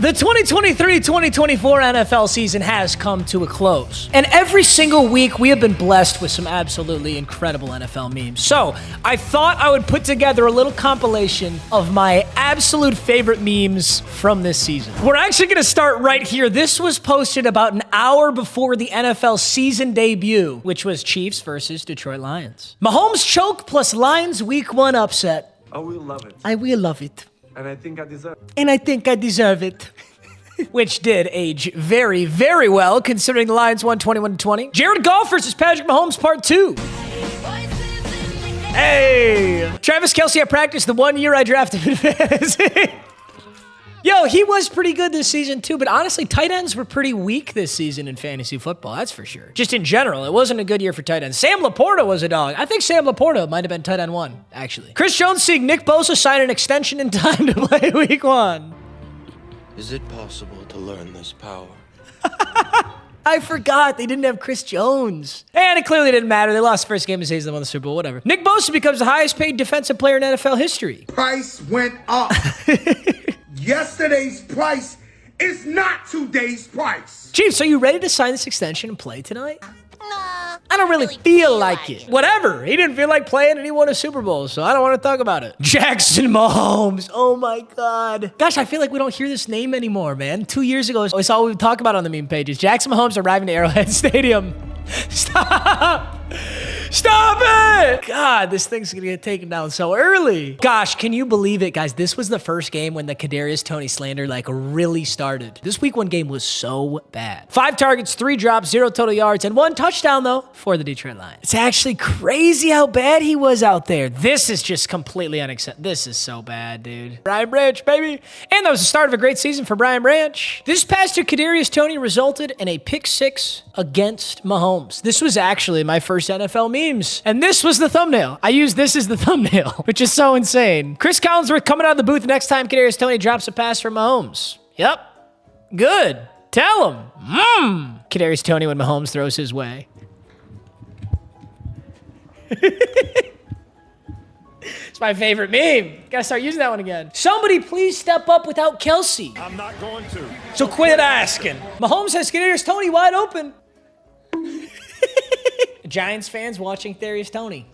The 2023-2024 NFL season has come to a close. And every single week, we have been blessed with some absolutely incredible NFL memes. So, I thought I would put together a little compilation of my absolute favorite memes from this season. We're actually going to start right here. This was posted about an hour before the NFL season debut, which was Chiefs versus Detroit Lions. Mahomes choke plus Lions week 1 upset. I will love it. I will love it. And I think I deserve it. And I think I deserve it. Which did age very, very well, considering the Lions won 21-20. Jared Goff versus Patrick Mahomes Part 2. Hey! Travis Kelce at practice the 1 year I drafted in fantasy. Yo, he was pretty good this season too, but honestly, tight ends were pretty weak this season in fantasy football, that's for sure. Just in general, it wasn't a good year for tight ends. Sam Laporta was a dog. I think Sam Laporta might have been tight end 1, actually. Chris Jones seeing Nick Bosa sign an extension in time to play week 1. Is it possible to learn this power? I forgot they didn't have Chris Jones. And it clearly didn't matter. They lost the first game of the season, they won the Super Bowl, whatever. Nick Bosa becomes the highest paid defensive player in NFL history. Price went up. Yesterday's price is not today's price. Chiefs, are you ready to sign this extension and play tonight? Nah. I don't really feel like it. Whatever. He didn't feel like playing and he won a Super Bowl, so I don't want to talk about it. Jackson Mahomes. Oh my God. Gosh, I feel like we don't hear this name anymore, man. 2 years ago, it's all we talk about on the meme pages. Jackson Mahomes arriving to Arrowhead Stadium. Stop! Stop it! God, this thing's gonna get taken down so early. Gosh, can you believe it, guys? This was the first game when the Kadarius Toney slander really started. This week 1 game was so bad. 5 targets, 3 drops, 0 total yards, and 1 touchdown though for the Detroit Lions. It's actually crazy how bad he was out there. This is just completely unacceptable. This is so bad, dude. Brian Branch, baby. And that was the start of a great season for Brian Branch. This past year, Kadarius Toney resulted in a pick 6 against Mahomes. This was actually my first NFL memes. And this was the thumbnail. I used this as the thumbnail, which is so insane. Chris Collinsworth coming out of the booth next time Kadarius Toney drops a pass from Mahomes. Yep. Good. Tell him. Kadarius Toney when Mahomes throws his way. It's my favorite meme. Gotta start using that one again. Somebody please step up without Kelce. I'm not going to. So quit asking. Mahomes has Kadarius Toney wide open. Giants fans watching Kadarius Toney.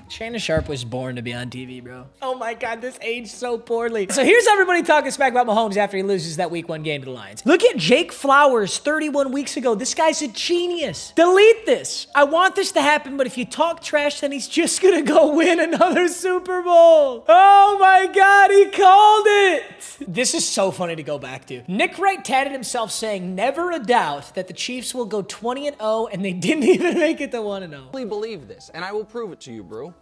Shannon Sharp was born to be on TV, bro. Oh my God, this aged so poorly. So here's everybody talking smack about Mahomes after he loses that week 1 game to the Lions. Look at Jake Flowers 31 weeks ago. This guy's a genius. Delete this. I want this to happen, but if you talk trash, then he's just gonna go win another Super Bowl. Oh my God, he called it. This is so funny to go back to. Nick Wright tatted himself saying, never a doubt that the Chiefs will go 20-0, and they didn't even make it to 1-0. I believe this, and I will prove it to you, bro.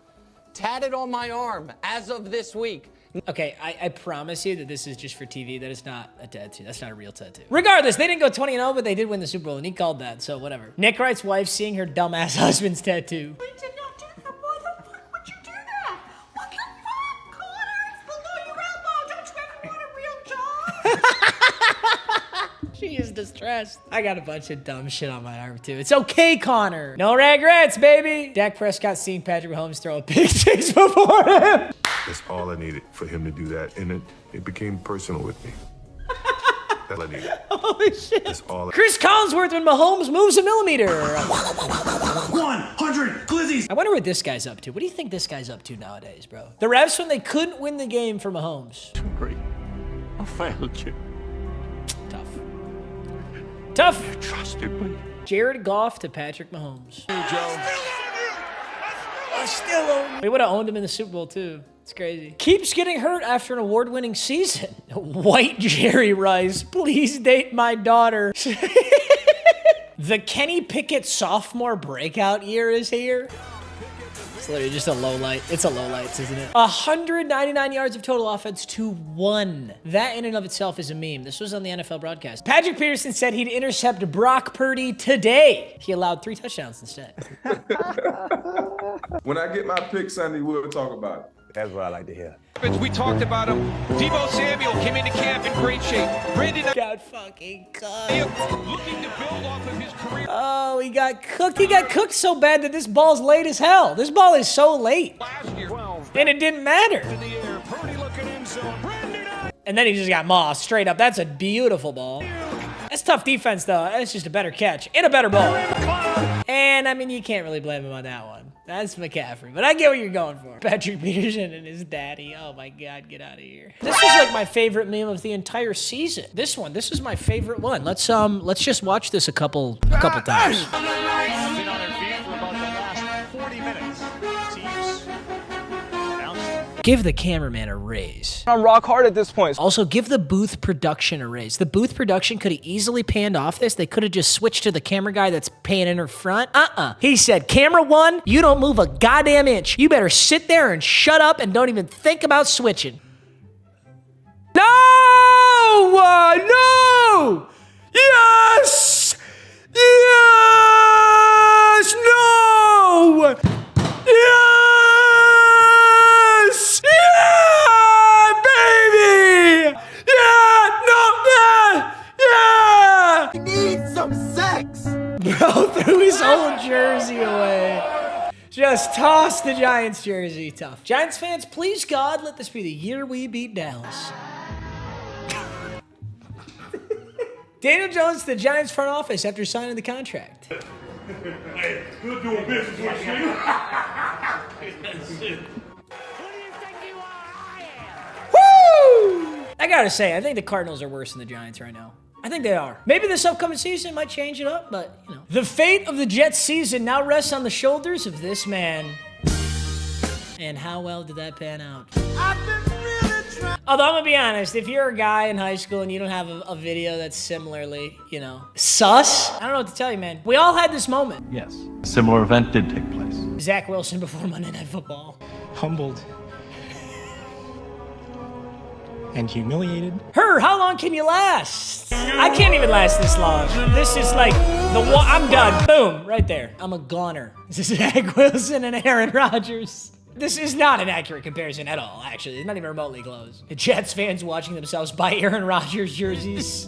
Tatted on my arm as of this week. Okay, I promise you that this is just for TV. That is not a tattoo. That's not a real tattoo. Regardless, they didn't go 20-0, but they did win the Super Bowl, and he called that, so whatever. Nick Wright's wife seeing her dumbass husband's tattoo. We did not do that. Why the fuck would you do that? What the fuck? Connor, it's below your elbow. Don't you ever want a real job? She is distressed. I got a bunch of dumb shit on my arm, too. It's okay, Connor. No regrets, baby. Dak Prescott seeing Patrick Mahomes throw a pick 6 before him. That's all I needed for him to do that. And it became personal with me. That's all I needed. Holy shit. That's all. Chris Collinsworth when Mahomes moves a millimeter. 100 glizzies. I wonder what this guy's up to. What do you think this guy's up to nowadays, bro? The refs when they couldn't win the game for Mahomes. Great. I failed you. Tough. You trusted me. Jared Goff to Patrick Mahomes. I still own you. We would have owned him in the Super Bowl, too. It's crazy. Keeps getting hurt after an award-winning season. White Jerry Rice, please date my daughter. The Kenny Pickett sophomore breakout year is here. It's literally just a low light. It's a low lights, isn't it? 199 yards of total offense to 1. That in and of itself is a meme. This was on the NFL broadcast. Patrick Peterson said he'd intercept Brock Purdy today. He allowed 3 touchdowns instead. When I get my pick Sunday, we'll talk about it. That's what I like to hear. We talked about him. Deebo Samuel came into camp in great shape. Brandon Got fucking cooked. looking to build off of his career Oh, he got cooked. He got cooked so bad that this ball's late as hell. This ball is so late. last year. And it didn't matter. And then he just got mossed straight up. That's a beautiful ball. That's tough defense, though. That's just a better catch and a better ball. And, I mean, you can't really blame him on that one. That's McCaffrey, but I get what you're going for. Patrick Peterson and his daddy. Oh, my God, get out of here. This was, like, my favorite meme of the entire season. This is my favorite one. Let's just watch this a couple times. Give the cameraman a raise. I'm rock hard at this point. Also, give the booth production a raise. The booth production could have easily panned off this. They could have just switched to the camera guy that's panning her front. He said, camera one, you don't move a goddamn inch. You better sit there and shut up and don't even think about switching. No! No! Yes! Yes! No! Yes! Yeah, baby! Yeah! No! Yeah! I need some sex! Bro threw his whole jersey away. Just tossed the Giants jersey. Tough. Giants fans, please God, let this be the year we beat Dallas. Daniel Jones to the Giants front office after signing the contract. Hey, good doing business with you. Woo! I gotta say, I think the Cardinals are worse than the Giants right now. I think they are. Maybe this upcoming season might change it up, but, you know. The fate of the Jets season now rests on the shoulders of this man. And how well did that pan out? Although I'm gonna be honest, if you're a guy in high school and you don't have a video that's similarly, you know, sus, I don't know what to tell you, man. We all had this moment. Yes, a similar event did take place. Zach Wilson before Monday Night Football. Humbled. And humiliated. How long can you last? I can't even last this long. This is like I'm done. Boom, right there. I'm a goner. This is Zach Wilson and Aaron Rodgers. This is not an accurate comparison at all, actually. It's not even remotely close. The Jets fans watching themselves buy Aaron Rodgers jerseys.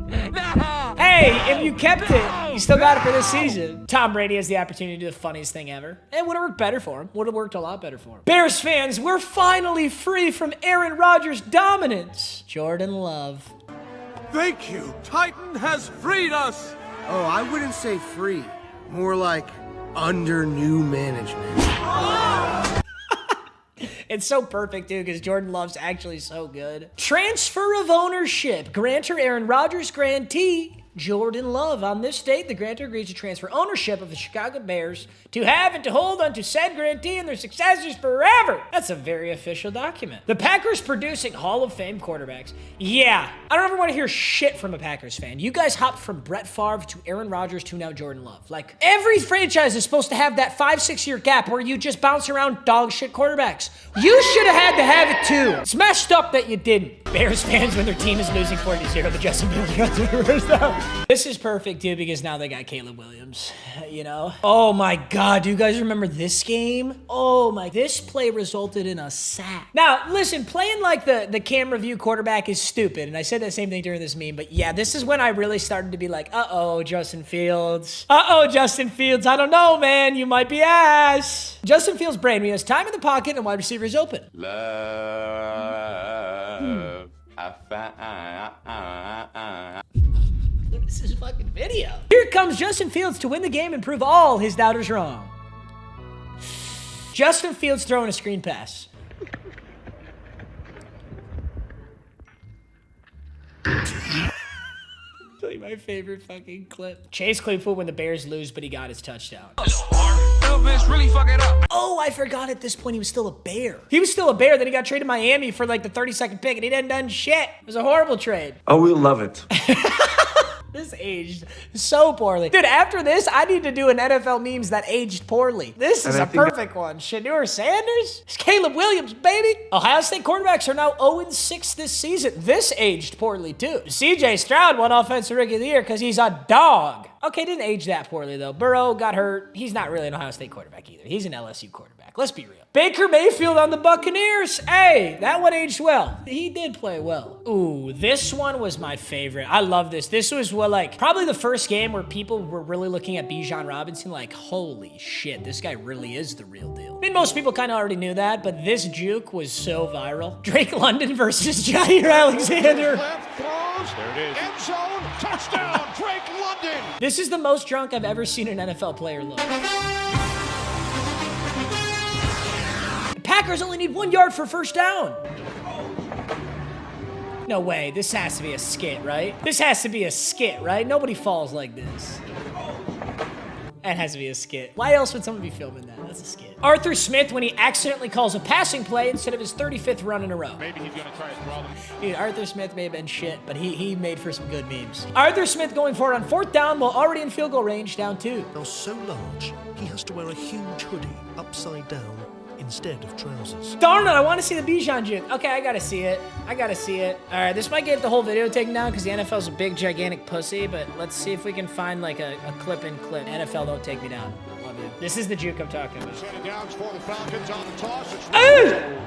Hey, if you kept it, you still got it for this season. Tom Brady has the opportunity to do the funniest thing ever. It would have worked better for him. Would have worked a lot better for him. Bears fans, we're finally free from Aaron Rodgers' dominance. Jordan Love. Thank you. Titan has freed us. Oh, I wouldn't say free. More like under new management. It's so perfect, too, because Jordan Love's actually so good. Transfer of ownership. Grantor Aaron Rodgers grantee Jordan Love. On this date, the grantor agrees to transfer ownership of the Chicago Bears to have and to hold unto said grantee and their successors forever. That's a very official document. The Packers producing Hall of Fame quarterbacks. Yeah, I don't ever want to hear shit from a Packers fan. You guys hopped from Brett Favre to Aaron Rodgers to now Jordan Love. Like, every franchise is supposed to have that 5-6 year gap where you just bounce around dog shit quarterbacks. You should have had to have it too. It's messed up that you didn't. Bears fans, when their team is losing 40-0, the Justin Fields first down. This is perfect, too, because now they got Caleb Williams, you know? Oh, my God. Do you guys remember this game? Oh, my. This play resulted in a sack. Now, listen, playing like the camera view quarterback is stupid, and I said that same thing during this meme, but yeah, this is when I really started to be like, uh-oh, Justin Fields. Uh-oh, Justin Fields. I don't know, man. You might be ass. Justin Fields' brain, he has time in the pocket and wide receivers open. This is a fucking video. Here comes Justin Fields to win the game and prove all his doubters wrong. Justin Fields throwing a screen pass. Tell you my favorite fucking clip. Chase Claypool when the Bears lose, but he got his touchdown. Oh, I forgot at this point he was still a Bear. He was still a Bear, then he got traded to Miami for like the 32nd pick, and he hadn't done shit. It was a horrible trade. Oh, we'll love it. This aged so poorly. Dude, after this, I need to do an NFL memes that aged poorly. This is a perfect one. Shedeur Sanders? It's Caleb Williams, baby. Ohio State quarterbacks are now 0-6 this season. This aged poorly, too. CJ Stroud won Offensive Rookie of the Year because he's a dog. Okay, didn't age that poorly, though. Burrow got hurt. He's not really an Ohio State quarterback either. He's an LSU quarterback. Let's be real. Baker Mayfield on the Buccaneers. Hey, that one aged well. He did play well. Ooh, this one was my favorite. I love this. This was probably the first game where people were really looking at Bijan Robinson like, holy shit, this guy really is the real deal. I mean, most people kind of already knew that, but this juke was so viral. Drake London versus Jair Alexander. There it is. End zone, touchdown, Drake London. This is the most drunk I've ever seen an NFL player look. The Packers only need 1 yard for first down. No way, this has to be a skit, right? This has to be a skit, right? Nobody falls like this. That has to be a skit. Why else would someone be filming that? That's a skit. Arthur Smith when he accidentally calls a passing play instead of his 35th run in a row. Maybe he's gonna try to throw them. Dude, Arthur Smith may have been shit, but he made for some good memes. Arthur Smith going for it on 4th down while already in field goal range, down 2. Now so large, he has to wear a huge hoodie upside down instead of trousers. Darn it, I want to see the Bijan juke. Okay, I gotta see it. I gotta see it. All right, this might get the whole video taken down because the NFL's a big, gigantic pussy, but let's see if we can find like a clip-in-clip. NFL, don't take me down. Love you. This is the juke I'm talking about. Set it down for the Falcons on the toss. It's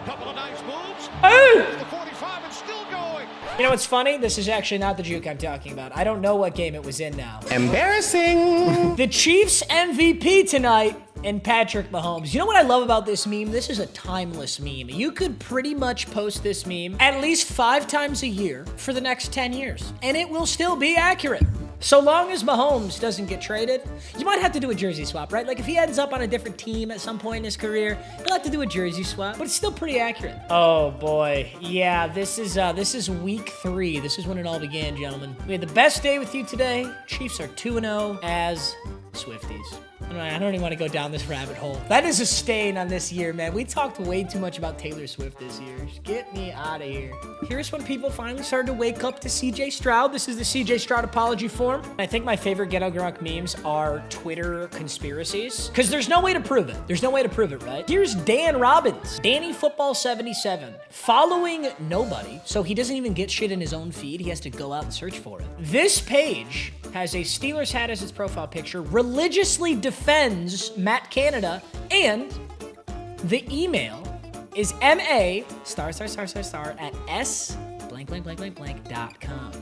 couple of nice moves. The 45 and still going. You know what's funny? This is actually not the juke I'm talking about. I don't know what game it was in now. Embarrassing. The Chiefs MVP tonight and Patrick Mahomes. You know what I love about this meme? This is a timeless meme. You could pretty much post this meme at least 5 times a year for the next 10 years, and it will still be accurate. So long as Mahomes doesn't get traded, you might have to do a jersey swap, right? Like if he ends up on a different team at some point in his career, he'll have to do a jersey swap, but it's still pretty accurate. Oh boy, yeah, this is week 3. This is when it all began, gentlemen. We had the best day with you today. Chiefs are 2-0 as Swifties. I don't even want to go down this rabbit hole. That is a stain on this year, man. We talked way too much about Taylor Swift this year. Just get me out of here. Here's when people finally started to wake up to CJ Stroud. This is the CJ Stroud apology form. I think my favorite Ghetto Gronk memes are Twitter conspiracies, because there's no way to prove it. There's no way to prove it, right? Here's Dan Robbins, Danny Football 77, following nobody, so he doesn't even get shit in his own feed. He has to go out and search for it. This page has a Steelers hat as its profile picture, religiously defends Matt Canada, and the email is ma**@s**.com.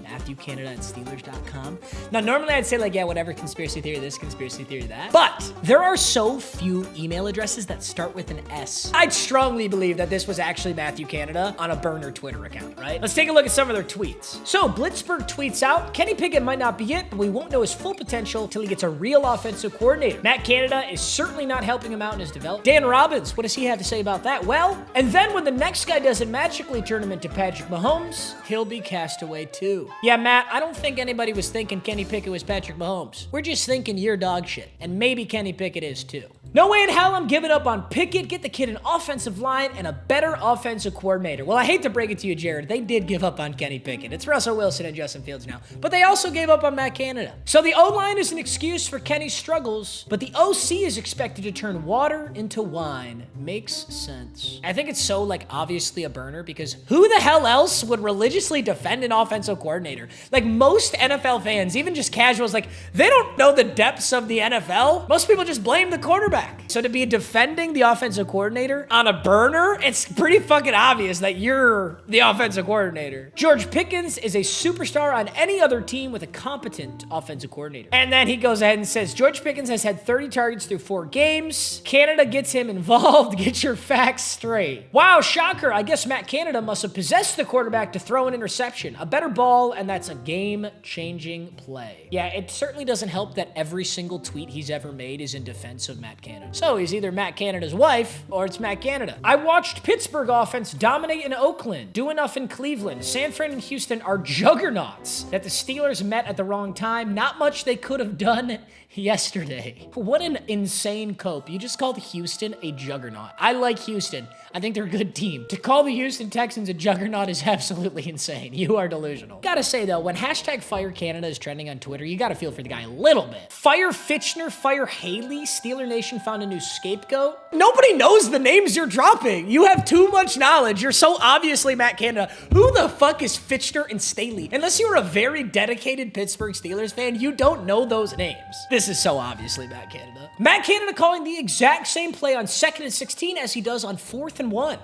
Matthew Canada at Steelers.com. Now, normally I'd say like, yeah, whatever, conspiracy theory this, conspiracy theory that. But there are so few email addresses that start with an S. I'd strongly believe that this was actually Matthew Canada on a burner Twitter account, right? Let's take a look at some of their tweets. So Blitzberg tweets out, Kenny Pickett might not be it, but we won't know his full potential till he gets a real offensive coordinator. Matt Canada is certainly not helping him out in his development. Dan Robbins, what does he have to say about that? Well, and then when the next guy doesn't magically turn him into Patrick Mahomes, he'll be cast away too. Yeah, Matt, I don't think anybody was thinking Kenny Pickett was Patrick Mahomes. We're just thinking you're dog shit. And maybe Kenny Pickett is too. No way in hell I'm giving up on Pickett. Get the kid an offensive line and a better offensive coordinator. Well, I hate to break it to you, Jared. They did give up on Kenny Pickett. It's Russell Wilson and Justin Fields now. But they also gave up on Matt Canada. So the O-line is an excuse for Kenny's struggles, but the OC is expected to turn water into wine. Makes sense. I think it's so like obviously a burner because who the hell else would religiously defend an offensive coordinator? Like most NFL fans, even just casuals, like they don't know the depths of the NFL. Most people just blame the quarterback. So to be defending the offensive coordinator on a burner, it's pretty fucking obvious that you're the offensive coordinator. George Pickens is a superstar on any other team with a competent offensive coordinator. And then he goes ahead and says, George Pickens has had 30 targets through 4 games. Canada gets him involved. Get your facts straight. Wow, shocker. I guess Matt Canada must have possessed the quarterback to throw an interception. A better ball, and that's a game-changing play. Yeah, it certainly doesn't help that every single tweet he's ever made is in defense of Matt Canada. So he's either Matt Canada's wife or it's Matt Canada. I watched Pittsburgh offense dominate in Oakland, do enough in Cleveland. San Fran and Houston are juggernauts that the Steelers met at the wrong time. Not much they could have done yesterday. What an insane cope. You just called Houston a juggernaut. I like Houston. I think they're a good team. To call the Houston Texans a juggernaut is absolutely insane. You are delusional. Gotta say though, when hashtag Fire Canada is trending on Twitter, you gotta feel for the guy a little bit. Fire Fitchner, Fire Haley, Steeler Nation found a new scapegoat. Nobody knows the names you're dropping. You have too much knowledge. You're so obviously Matt Canada. Who the fuck is Fitchner and Staley? Unless you're a very dedicated Pittsburgh Steelers fan, you don't know those names. This is so obviously Matt Canada. Matt Canada calling the exact same play on 2nd and 16 as he does on 4th and 1.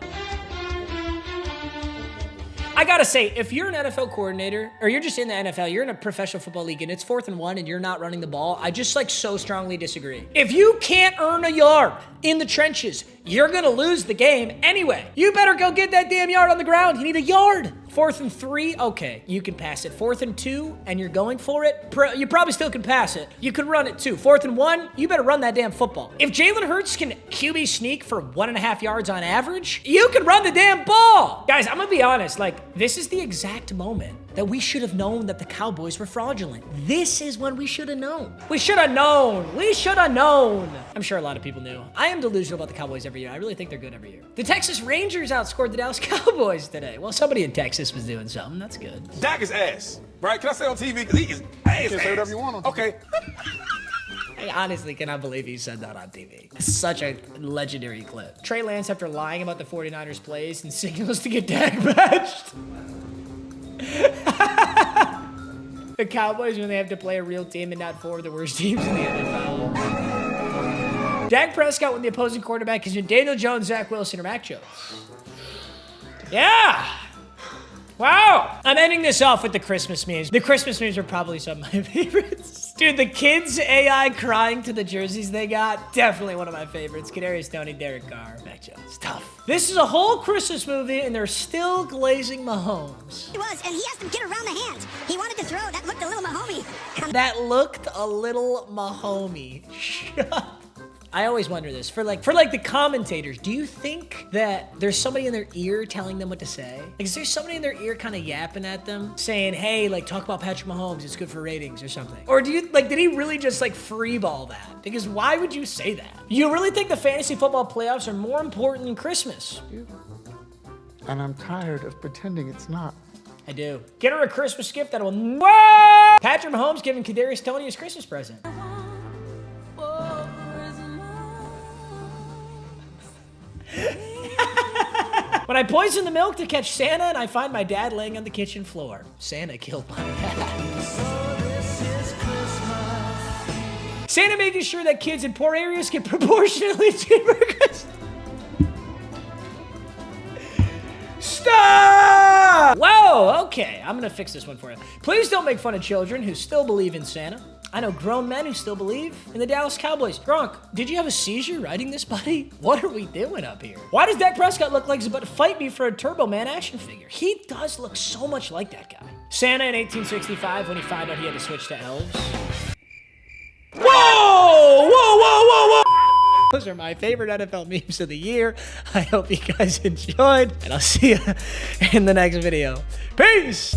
I gotta say, if you're an NFL coordinator, or you're just in the NFL, you're in a professional football league and it's 4th and 1 and you're not running the ball, I just like so strongly disagree. If you can't earn a yard in the trenches, you're gonna lose the game anyway. You better go get that damn yard on the ground. You need a yard. 4th and 3, okay, you can pass it. 4th and 2, and you're going for it, you probably still can pass it. You could run it too. 4th and 1, you better run that damn football. If Jalen Hurts can QB sneak for 1.5 yards on average, you can run the damn ball. Guys, I'm gonna be honest, like, this is the exact moment that we should have known that the Cowboys were fraudulent. This is when we should have known. We should have known. We should have known. I'm sure a lot of people knew. I am delusional about the Cowboys every year. I really think they're good every year. The Texas Rangers outscored the Dallas Cowboys today. Well, somebody in Texas was doing something. That's good. Dak is ass, right? Can I say on TV? Because he is ass. You can say whatever you want on TV. Okay. I honestly cannot believe he said that on TV. Such a legendary clip. Trey Lance, after lying about the 49ers plays and signals to get Dak benched. The Cowboys, when they have to play a real team and not four of the worst teams in the NFL. Dak Prescott when the opposing quarterback is Daniel Jones, Zach Wilson, or Mac Jones. Yeah. Wow. I'm ending this off with the Christmas memes. The Christmas memes are probably some of my favorites. Dude, the kids' AI crying to the jerseys they got, definitely one of my favorites. Kadarius Toney, Derek Carr, Mac Jones. Tough. This is a whole Christmas movie, and they're still glazing Mahomes. He was, and he has to get around the hands. He wanted to throw. That looked a little Mahomey. That looked a little Mahomey. Shut up. I always wonder this, for the commentators, do you think that there's somebody in their ear telling them what to say? Like, is there somebody in their ear kind of yapping at them, saying, hey, like, talk about Patrick Mahomes, it's good for ratings or something? Or do you, like, did he really just, like, freeball that? Because why would you say that? You really think the fantasy football playoffs are more important than Christmas? And I'm tired of pretending it's not. I do. Get her a Christmas gift that will... What? Patrick Mahomes giving Kadarius Toney his Christmas present. When I poison the milk to catch Santa and I find my dad laying on the kitchen floor. Santa killed my dad. Santa making sure that kids in poor areas get proportionately cheaper Christmas. Stop! Whoa, okay. I'm gonna fix this one for you. Please don't make fun of children who still believe in Santa. I know grown men who still believe in the Dallas Cowboys. Gronk, did you have a seizure writing this, buddy? What are we doing up here? Why does Dak Prescott look like he's about to fight me for a Turbo Man action figure? He does look so much like that guy. Santa in 1865 when he found out he had to switch to elves. Whoa! Whoa, whoa, whoa, whoa! Those are my favorite NFL memes of the year. I hope you guys enjoyed, and I'll see you in the next video. Peace!